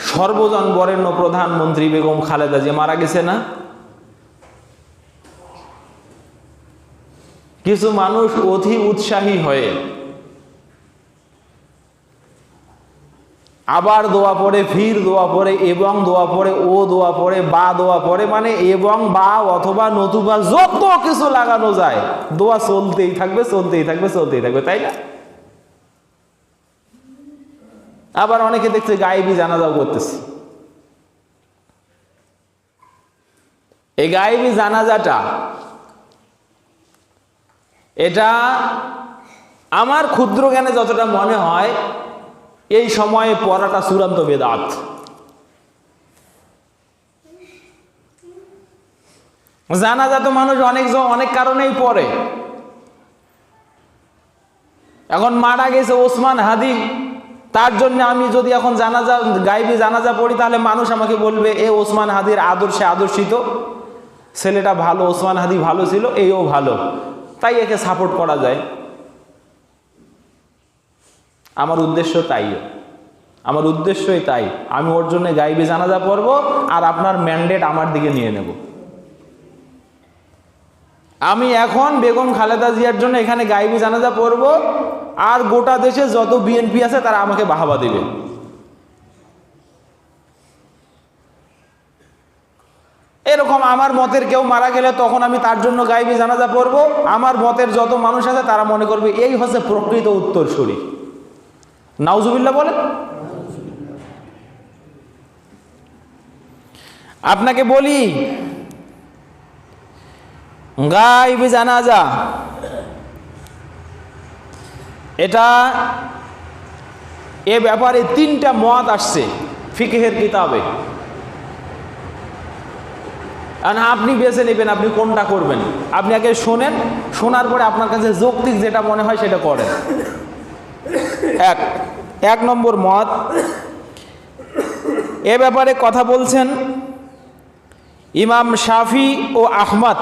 সর্বজন বরেণ্য প্রধানমন্ত্রী বেগম খালেদা জিয়া মারা গেছে না? কিছু মানুষ অতি উৎসাহী হয়ে আবার দোয়া পড়ে, ফির দোয়া পড়ে, এবং দোয়া পড়ে, ও দোয়া পড়ে, বা দোয়া পড়ে, মানে এবং বা অথবা নতুবা যত কিছু লাগানো যায় দোয়া চলতেই থাকবে, চলতেই থাকবে, চলতেই থাকবে, তাই না? আবার অনেকে দেখছে গায়েবী জানাজাও করতেছে। এই গায়েবী জানাজাটা এটা আমার ক্ষুদ্র জ্ঞানে যতটা মনে হয় এই সময়ে পড়াটা চূড়ান্ত বেদাত। জানাজা তো মানুষ অনেক কারণেই পড়ে। এখন মারা গেছে ওসমান হাদি, তার জন্য আমি যদি এখন জানাজা গায়েবী জানাজা পড়ি তাহলে মানুষ আমাকে বলবে এ ওসমান হাদির আদর্শে আদর্শিত, ছেলেটা ভালো, ওসমান হাদি ভালো ছিল, এইও ভালো, তাই একে সাপোর্ট করা যায়। আমার উদ্দেশ্যই তাই, আমি ওর জন্য গায়েবী জানাজা পড়ব আর আপনার ম্যান্ডেট আমার দিকে নিয়ে নেব। আমি এখন বেগম খালেদা জিয়ার জন্য এখানে গায়েবী জানাজা পড়ব আর গোটা দেশে যত বিএনপি আছে তারা আমাকে বাহাবা দিবে। এরকম আমার মতের কেউ মারা গেলে তখন আমি তার জন্য গায়েবী জানাজা পড়ব, আমার মতের যত মানুষ আছে তারা মনে করবে এই হচ্ছে প্রকৃত উত্তরসূরি। নাউজুবিল্লাহ বলেন। আপনাকে বলি, গায়েবী জানাজা এটা এ ব্যাপারে 3টা মত আসছে ফিকহের কিতাবে। আপনি বেছে নেবেন আপনি কোনটা করবেন। আপনি আগে শোনেন, শোনার পরে আপনার কাছে যৌক্তিক যেটা মনে হয় সেটা করেন। এক নম্বর মত, এ ব্যাপারে কথা বলছেন ইমাম শাফি ও আহমদ,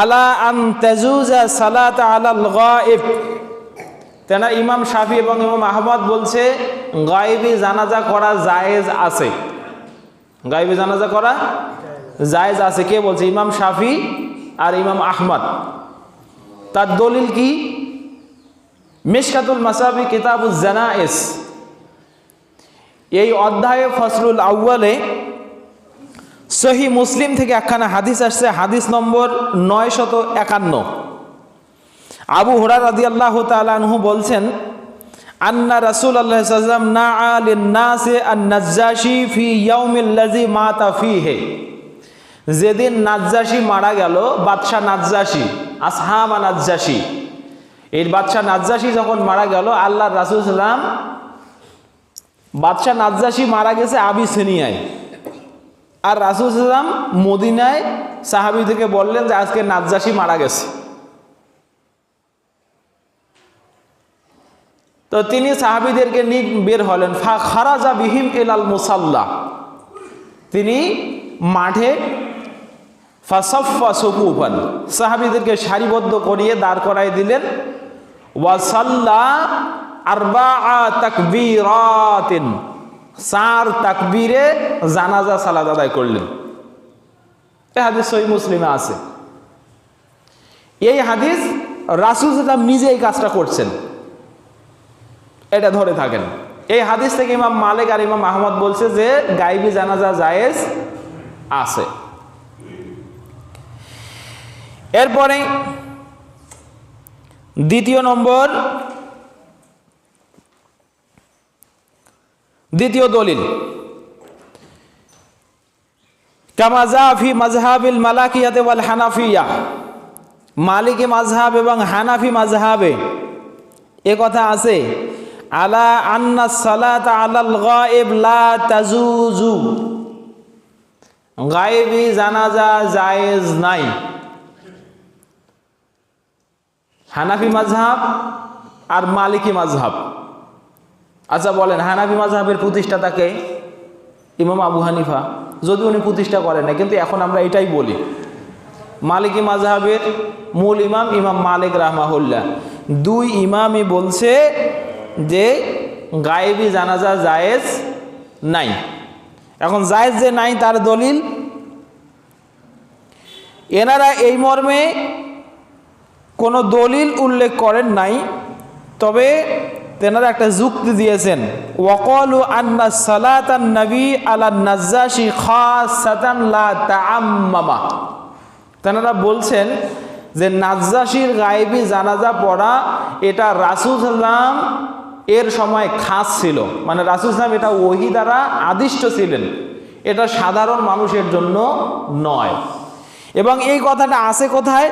আলা আন তাজুজা সালাত আলাল গায়েব। তেনা ইমাম শাফি এবং ইমাম আহমদ বলছে গায়েবী জানাজা করা জায়েজ আছে, গায়েবী জানাজা করা জায়েজ আছে। কে বলছে? ইমাম শাফি আর ইমাম আহমদ। তার দলিল কি? মিশকাতুল মাসাবি কিতাবুজ জানায়েজ এই অধ্যায়ে ফসলুল আউয়ালে সহি মুসলিম থেকে একখানা হাদিস আসছে, হাদিস নম্বর 951। আবু হুরায়রা রাদিয়াল্লাহু তাআলা আনহু বলছেন, আন্না রাসূলুল্লাহ সাল্লাল্লাহু আলাইহি ওয়াসাল্লাম নাআ লিন-নাসি আন-নাজ্জাশি ফি ইয়াউমিল্লাযী মাতা ফীহি। যেদিন নাজ্জাশি মারা গেল, বাদশাহ নাজ্জাশি, আসহামা নাজ্জাশি, এই বাদশাহ নাজ্জাশি যখন মারা গেল, আল্লাহর রাসূল সাল্লাল্লাহু আলাইহি ওয়াসাল্লাম, বাদশাহ নাজ্জাশি মারা গেছে আবিসিনিয়ায়, আর রাসূল সাল্লাল্লাহু আলাইহি ওয়াসাল্লাম মদিনায় সাহাবীদেরকে বললেন যে আজকে নাজ্জাশি মারা গেছে। তো তিনি সাহাবীদেরকে নিয়ে বের হলেন, ফা খারাজা বিহিম ইলাল মুসাল্লা, তিনি মাঠে ফাসাফা সুকুফান, সাহাবীদেরকে সারিবদ্ধ করিয়ে দাঁড় করাই দিলেন। ওয়াসাল্লা আরবাআ তাকবীরাতিন, 4 তাকবীরে জানাজা সালাত আদায় করলেন। এই হাদিস সহিহ মুসলিমে আছে। এই হাদিস রাসূল সাল্লাল্লাহু আলাইহি ওয়াসাল্লাম নিজে এই কাজটা করছেন, এটা ধরে থাকেন। এই হাদিস থেকে ইমাম মালিক আর ইমাম আহমদ বলছে যে গায়েবী জানাজা জায়েজ আছে। এরপরে দ্বিতীয় দলিল, কামা যা ফি মাযহাবিল মালাকিয়াতি ওয়াল হানাফিয়া, মালিকি মাযহাব এবং হানাফি মাযহাবে এ কথা আছে, আলা আন্না সালাত আলাল গায়েব লা তাজুজু, গায়েবী জানাজা জায়েজ নাই। হানাফি মাযহাব আর মালিকি মাযহাব। আচ্ছা বলেন, হানাফি মাযহাবের প্রতিষ্ঠাতা কে? ইমাম আবু হানিফা, যদি উনি প্রতিষ্ঠা করেন না, কিন্তু এখন আমরা এটাই বলি। মালিকি মাযহাবের মূল ইমাম ইমাম মালিক রাহমাহুল্লাহ, 2 ইমামই বলছে যে গায়েবী জানাজা জায়েজ নাই। এখন জায়েজ যে নাই তার দলিল এনারা এই মর্মে কোনো দলিল উল্লেখ করেন নাই, তবে তেনারা একটা যুক্তি দিয়েছেন, ওয়াকালু আন্না সালাতান নবী আলা নাজ্জাশি খাসাতান লা তাআম্মামা। তেনারা বলছেন যে নাজ্জাশির গায়েবী জানাজা পড়া এটা রাসূল সাল্লাম এর সময় খাস ছিল, মানে রাসূল সাল্লাম এটা ওহী দ্বারা আদিষ্ট ছিলেন, এটা সাধারণ মানুষের জন্য নয়। এবং এই কথাটা আছে কোথায়?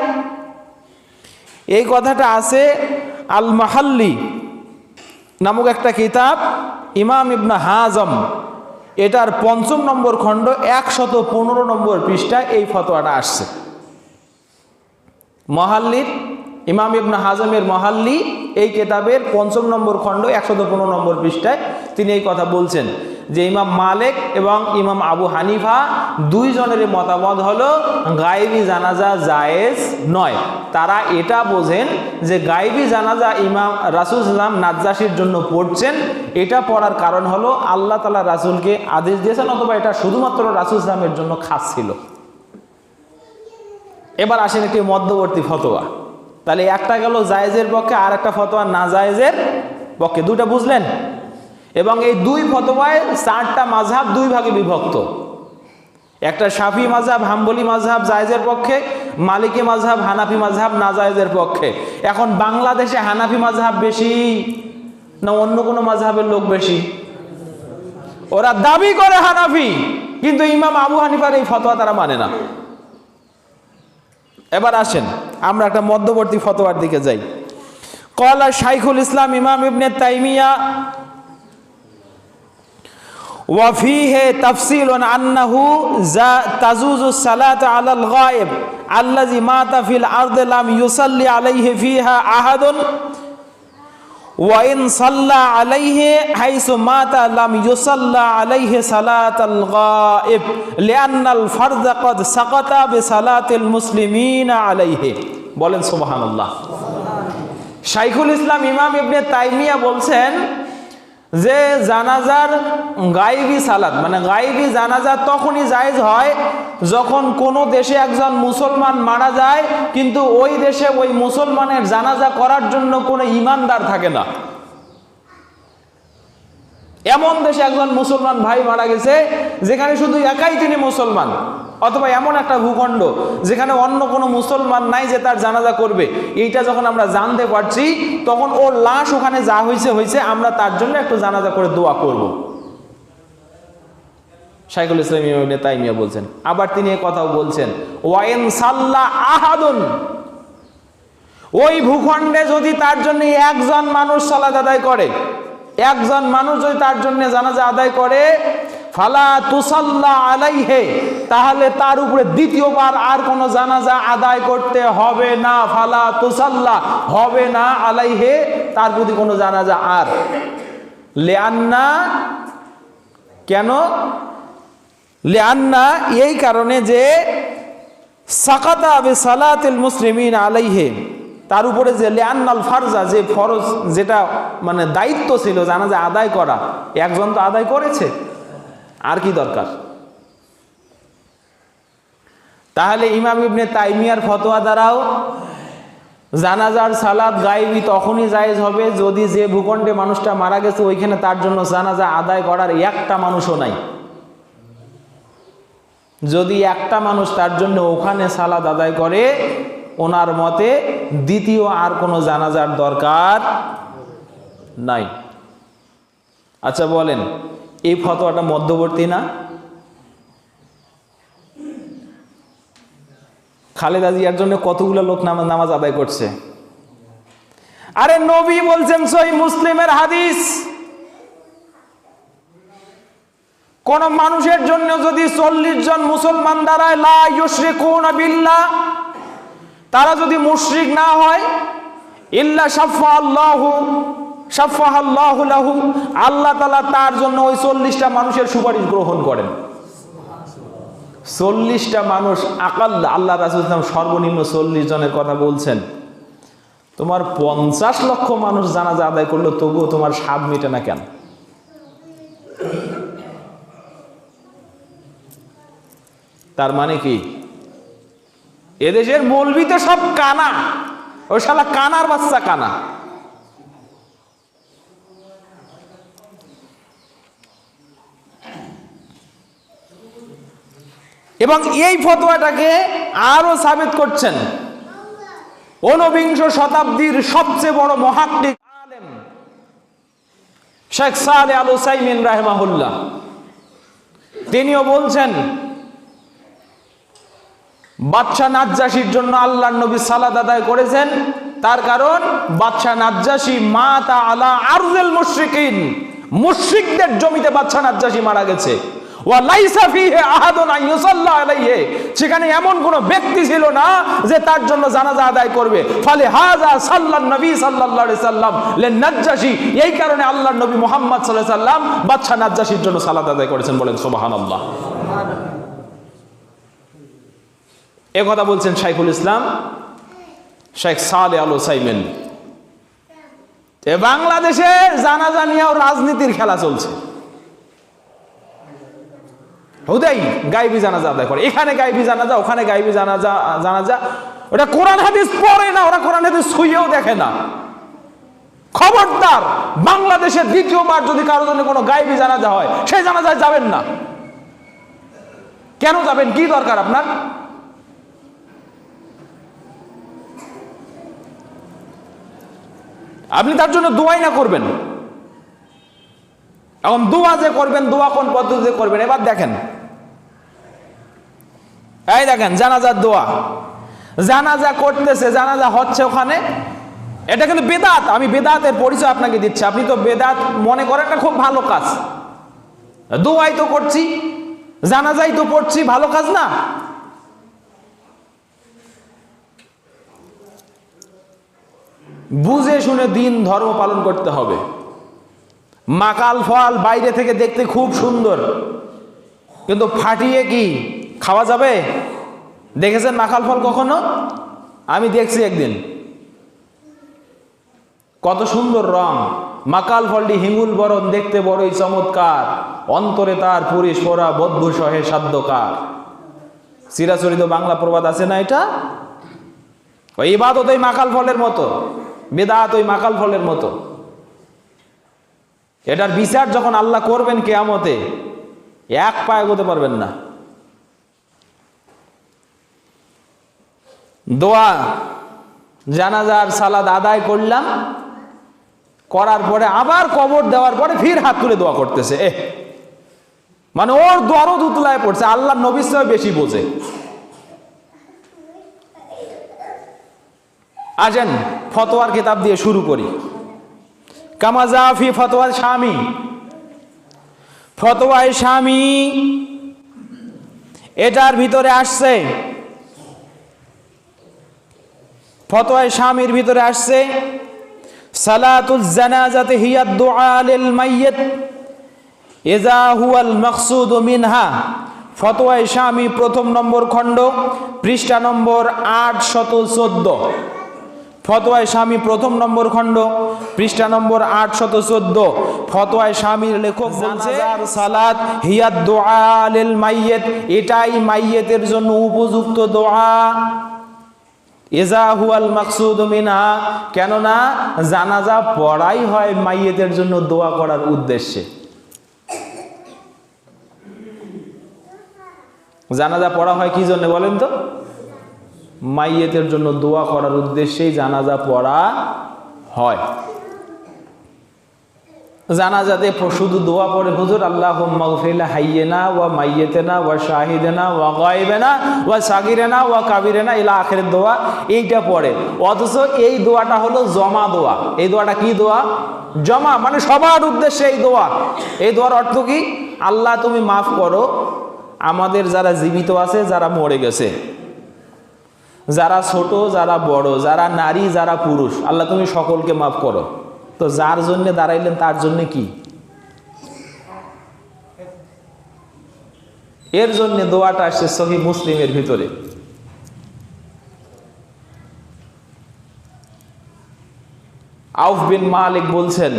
এই কথাটা আছে আল মাহাল্লি নামক একটা কিতাব, ইমাম ইবনে হাজম, এটার ৫ম নম্বর খণ্ড ১১৫ নম্বর পৃষ্ঠায় এই ফতোয়াটা আসছে। মহাল্লির ইমাম ইবনে হাজমের মহাল্লি এই কিতাবের ৫ম নম্বর খণ্ড ১১৫ নম্বর পৃষ্ঠায় তিনি এই কথা বলছেন যে ইমাম মালিক এবং ইমাম আবু হানিফা দুইজনের মতামত হলো গায়েবী জানাজা জায়েজ নয়। তারা এটা বোঝেন যে গায়েবী জানাজা ইমাম রাসূল সাল্লাল্লাহু আলাইহি ওয়াসাল্লাম নাজ্জাশির জন্য পড়ছেন, এটা পড়ার কারণ হলো আল্লাহ তাআলা রাসূলকে আদেশ দিয়েছেন, অথবা এটা শুধুমাত্র রাসূল সাল্লাল্লাহু আলাইহি ওয়াসাল্লামের জন্য খাস ছিল। এবার আসেন একটি মধ্যবর্তী ফতোয়া। তাহলে একটা গেল জায়েজের পক্ষে, আর একটা ফতোয়া না জায়েজের পক্ষে, দুটা বুঝলেন? এবং এই দুই ফতোয়ায় 4টা মাযহাব দুই ভাগে বিভক্ত। একটা শাফি মাযহাব, হাম্বলি মাযহাব জায়েজের পক্ষে, মালিকি মাযহাব, হানাফি মাযহাব না জায়েজের পক্ষে। এখন বাংলাদেশে হানাফি মাযহাব বেশি না অন্য কোনো মাযহাবের লোক বেশি? ওরা দাবি করে হানাফি, কিন্তু ইমাম আবু হানিফার এই ফতোয়া তারা মানে না। এবার আসেন আমরা একটা মধ্যবর্তী ফতোয়ার দিকে যাই। ক্বালা শাইখুল ইসলাম ইমাম ইবনে তাইমিয়া ওয়া ফীহি তাফসীলুন আন্নাহু তাজুজু সালাতু আলাল গায়েব আল্লাযী মাতা ফিল আরদি লাম ইউসাল্লি আলাইহি ফীহা আহাদুন ওয়া ইন সাল্লা আলাইহি হাইসু মাতা লাম ইউসাল্লা আলাইহি সালাতাল গায়েব লিআন্নাল ফারযা ক্বাদ সাকাতা বিসালাতিল মুসলিমিনা আলাইহি। বলেন সুবহানাল্লাহ। শাইখুল ইসলাম ইমাম ইবনে তাইমিয়া বলছেন যে জানাজার গায়েবী সালাত মানে গায়েবী জানাজা তখনই জায়েজ হয় যখন কোনো দেশে একজন মুসলমান মারা যায়, কিন্তু ওই দেশে ওই মুসলমানের জানাজা করার জন্য কোনো ঈমানদার থাকে না। এমন দেশে একজন মুসলমান ভাই মারা গেছে যেখানে শুধু একাই তিনি মুসলমান, অথবা এমন একটা ভূখণ্ড যেখানে অন্য কোনো মুসলমান নাই যে তার জানাজা করবে, এইটা যখন আমরা জানতে পারছি তখন ওর লাশ ওখানে যা হয়েছে আমরা তার জন্য একটু জানাজা করে দোয়া করব। শাইখুল ইসলাম ইবনে তাইমিয়া বলছেন। আবার তিনি এই কথাও বলছেন ওয়াইন সাল্লা আহাদুন, ওই ভূখণ্ডে যদি তার জন্য একজন মানুষ সালাত আদায় করে, একজন মানুষ যদি তার জন্য জানাজা আদায় করে, ফালা তুসাল্লা আলাইহি, তাহলে তার উপরে দ্বিতীয়বার আর কোনো জানাজা আদায় করতে হবে না। ফালা তুসাল্লা, হবে না, আলাইহি, তার প্রতি কোনো জানাজা আর। লিআন্না, কেন? লিআন্না, এই কারণে যে সাকাতা বিসালাতিল মুসলিমিন আলাইহি, তার উপরে যে লিআন্নাল ফারজা, যে ফরজ, যেটা মানে দায়িত্ব ছিল জানাজা আদায় করা, একজন তো আদায় করেছে, আর কি দরকার? তাহলে ইমাম ইবনে তাইমিয়ার ফতোয়া দ্বারাও জানাজার সালাত গায়েবী তখনই জায়েজ হবে যদি যে ভূখণ্ডে মানুষটা মারা গেছে ওইখানে তার জন্য জানাজা আদায় করার একটা মানুষও নাই। যদি একটা মানুষ তার জন্য ওখানে সালাত আদায় করে, ওনার মতে দ্বিতীয় আর কোনো জানাজার দরকার নাই। আচ্ছা বলেন, এই ফতোয়াটা মধ্যবর্তী না? খালেদা জিয়ার জন্য কতগুলো লোক নামাজ আদায় করছে। আরে নবী বলছেন, সহিহ মুসলিমের হাদিস, কোন মানুষের জন্য যদি 40 জন মুসলমান দাঁড়ায়, লা ইউশরিকুনা বিল্লাহ, তারা যদি মুশরিক না হয়, ইল্লা শাফাআল্লাহু লাহু, আল্লাহ তাআলা তার জন্য ওই 40টা মানুষের সুপারিশ গ্রহণ করেন। 40টা মানুষ আকাল, আল্লাহ রাসূল সর্বনিম্ন 40 জনের কথা বলছেন। তোমার 50 লক্ষ মানুষ জানাজা আদায় করলো, তবুও তোমার স্বাদ মিটে না কেন? তার মানে কি এদেশের মৌলবি তো সব কানা, ও শালা কানার বাচ্চা কানা। এবং এই ফতোয়াটাকে আরো সাবিত করছেন ঊনবিংশ শতাব্দীর সবচেয়ে বড় মুহাক্কিক আলেম শেখ সালেহ আল উসাইমিন রাহিমাহুল্লাহ। তিনিও বলছেন বাদশা নাজ্জাশীর জন্য আল্লাহর নবী সালাত আদায় করেছেন, তার কারণ বাদশা নাজ্জাশী মাতা আলা আরজিল মুশরিকিন, মুশরিকদের জমিতে বাদশা নাজ্জাশী মারা গেছে। ওয়া লাইসা ফিহি আহাদুন ইউসাল্লা আলাইহি, সেখানে এমন কোন ব্যক্তি ছিল না যে তার জন্য জানাজা আদায় করবে। ফালে হাযা সাল্লাল্লাহু নবী সাল্লাল্লাহু আলাইহি সাল্লাম লিন নাজ্জাশী, এই কারণে আল্লাহর নবী মুহাম্মদ সাল্লাল্লাহু আলাইহি সাল্লাম বাদশা নাজ্জাশীর জন্য সালাত আদায় করেছেন। বলেন সুবহানাল্লাহ। এ কথা বলছেন শাইখুল ইসলাম শেখ সালেহ আল উসাইমিন। বাংলাদেশে জানাজা নিয়েও রাজনীতির খেলা চলছে। হুদাই গায়েবী জানাজা আদায় করে, এখানে গায়েবী জানাজা, ওখানে গায়েবী জানাজা। ওটা কোরআন হাদিস পড়ে না, ওরা কোরআন হাদিস ছুঁয়েও দেখে না। খবরদার, বাংলাদেশে দ্বিতীয়বার যদি কারোর জন্য কোনো গায়েবী জানাজা হয়, সেই জানাজায় যাবেন না। কেন যাবেন? কি দরকার আপনার? আপনি তার জন্য দোয়াই না করবেন। এখন দোয়া যে করবেন, দোয়া কোন পদ্ধতিতে করবেন এবার দেখেন। এই দেখেন জানাজার দোয়া, জানাজা করতেছে, জানাজা হচ্ছে ওখানে, এটা কিন্তু বেদাত। আমি বেদাতের পরিচয় আপনাকে দিচ্ছি। আপনি তো বেদাত মনে করেন না, খুব ভালো কাজ। দোয়াই তো করছি, জানাজাই তো পড়ছি, ভালো কাজ না? বুঝে শুনে দিন ধর্ম পালন করতে হবে। মাকাল ফল বাইরে থেকে দেখতে খুব সুন্দর, কিন্তু ফাটিয়ে কি খাওয়া যাবে? দেখেছেন মাকাল ফল কখনো? আমি দেখছি একদিন, কত সুন্দর রং। মাকাল ফলটি হিঙ্গুল বরণ, দেখতে বড়ই চমৎকার, অন্তরে তার পুরিশ পরা বদ্ধ সহে সাধ্যকার। চিরাচরিত বাংলা প্রবাদ আছে না? এটা ওই ইবাদত ওই মাকাল ফলের মতো, বেদাত ওই মাকাল ফলের মতো। এটার বিচার যখন আল্লাহ করবেন কিয়ামতে, এক পায়ে এগোতে পারবেন না। দোয়া, জানাজার সালাত আদায় করলাম, করার পরে আবার কবর দেওয়ার পরে ফির হাত তুলে দোয়া করতেছে। মানে ওর দরদ উতলায় পড়ছে। আল্লাহর নবীর চেয়ে বেশি বোঝে। আসেন ফতোয়ার কিতাব দিয়ে শুরু করি। কামা জাফি ফতোয়ার শামী, ফতোয়ায় শামী এটার ভিতরে আসছে, ফতোয়ায় শামীর ভিতরে আসছে সালাতুল জানাজাতি হিয়া দুআ লিল মাইয়িত ইযা হুয়াল মাকসুদ মিনহা। ফতোয়ায় শামী প্রথম নম্বর খণ্ড, পৃষ্ঠা নম্বর 814। ফতোয়ায় শামী প্রথম নম্বর খণ্ড, পৃষ্ঠা নম্বর 814। ফতোয়ায় শামীর লেখক বলছে সালাত হিয়া দুআ লিল মাইয়িত, এটাই মাইয়িতের জন্য উপযুক্ত দোয়া। ইযা হুয়াল মাকসুদ মিনহা, কেননা জানাজা পড়াই হয় মাইয়িতের জন্য দোয়া করার উদ্দেশ্যে। জানাজা পড়া হয় কি জন্য বলেন তো? মাইয়িতের জন্য দোয়া করার উদ্দেশ্যেই জানাজা পড়া হয়। জানাজাতে শুধু দোয়া পড়ে হুজুর, আল্লাহুম্মা গফির হাইয়িনা ওয়া মাইয়িতিনা ওয়া শাহিদিনা ওয়া গায়বিনা ওয়া সাগিরিনা ওয়া কাবিরিনা ইলা আখির দোয়া, এইটা পড়ে। অথচ এই দোয়াটা হলো জমা দোয়া। এই দোয়াটা কি দোয়া? জমা, মানে সবার উদ্দেশ্যে এই দোয়া। এই দোয়ার অর্থ কি? আল্লাহ তুমি মাফ করো আমাদের যারা জীবিত আছে, যারা মরে গেছে, যারা ছোট, যারা বড়, যারা নারী, যারা পুরুষ, আল্লাহ তুমি সকলকে মাফ করো। তো যার জন্য দাঁড়াইলেন তার জন্য কি? এর জন্য দোয়াটা আসছে সহিহ মুসলিমের ভিতরে। আউফ বিন মালিক বলছেন,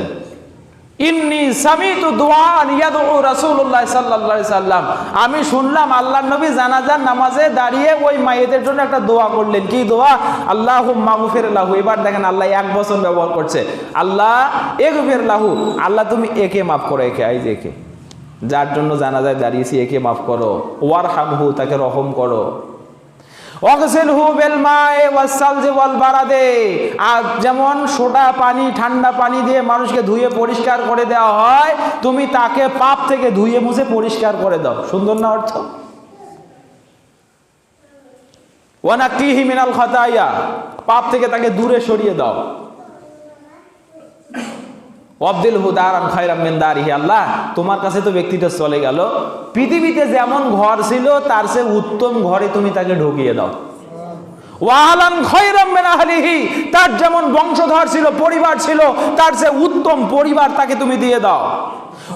ইন্নী সামিতু দুআন ইয়াদউ রাসূলুল্লাহ সাল্লাল্লাহু আলাইহি সাল্লাম, আমি শুনলাম আল্লাহর নবী জানাজার নামাজে দাঁড়িয়ে ওই মাইয়েতের জন্য একটা দোয়া করলেন। কি দোয়া? আল্লাহুম্মা গফির লাহু। এবার দেখেন আল্লাহ এক বচন ব্যবহার করছে, আল্লাহ ইগফির লাহু, আল্লাহ তুমি একে মাফ করো, একে, এই যে একে, যার জন্য জানাজায় দাঁড়িয়েছি, একে মাফ করো। ওয়ারহামহু, তাকে রহম করো। ওয়াগসিলহু বিল মা'i ওয়াস সালজি ওয়াল বারাদে, আর যেমন সোডা পানি, ঠান্ডা পানি দিয়ে মানুষকে ধুয়ে পরিষ্কার করে দেওয়া হয়, তুমি তাকে পাপ থেকে ধুয়ে মুছে পরিষ্কার করে দাও। সুন্দর না অর্থ? ওয়া নাকিহি মিনাল খাতায়া, পাপ থেকে তাকে দূরে সরিয়ে দাও। ওয়াবদিলহু দারান খায়রাম মিন দারিহি, আল্লাহ তোমার কাছে তো ব্যক্তিটা চলে গেল, পৃথিবীতে যেমন ঘর ছিল তার চেয়ে উত্তম ঘরে তুমি তাকে ঢুকিয়ে দাও। ওয়ালান খায়রাম মিন আহলিহি, তার যেমন বংশধর ছিল, পরিবার ছিল, তার চেয়ে উত্তম পরিবার তাকে তুমি দিয়ে দাও।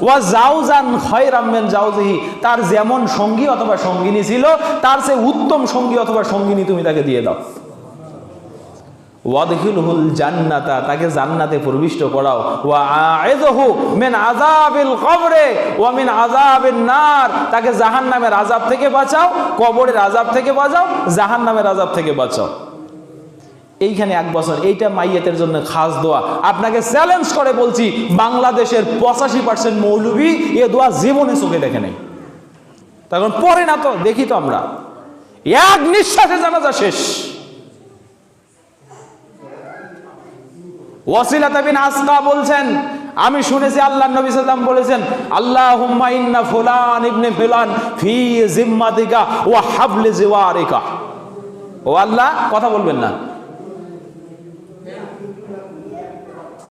ওয়া জাওজান খায়রাম মিন জাওজিহি, তার যেমন সঙ্গী অথবা সঙ্গিনী ছিল তার চেয়ে উত্তম সঙ্গী অথবা সঙ্গিনী তুমি তাকে দিয়ে দাও। ওয়াদখিলহুল জান্নাতা, তাকে জান্নাতে প্রবিষ্ট করাও। ওয়া আ'ইযহু মিন আযাবিল কবরে ওয়া মিন আযাবিন নার, তাকে জাহান্নামের আযাব থেকে বাঁচাও, কবরের আযাব থেকে বাঁচাও, জাহান্নামের আযাব থেকে বাঁচাও। এইখানে এক বছর, এইটা মাইয়াতের জন্য খাস দোয়া। আপনাকে চ্যালেঞ্জ করে বলছি, বাংলাদেশের 85% মৌলবী এ দোয়া জীবনে চোখে দেখে নেই। তখন পড়ে না তো, দেখি তো আমরা, এক নিঃশ্বাসে জানাজা শেষ। ওয়াসিলাত বিন আসকা বলছেন, আমি শুনেছি আল্লাহর নবী সাল্লাল্লাহু আলাইহি ওয়াসাল্লাম বলেছেন, আল্লাহুম্মা ইন্না ফুলান ইবনে ফুলান ফি জিম্মাতিকা ওয়া হাবলি জিওয়ারিকা। ও আল্লাহ, কথা বলবেন না,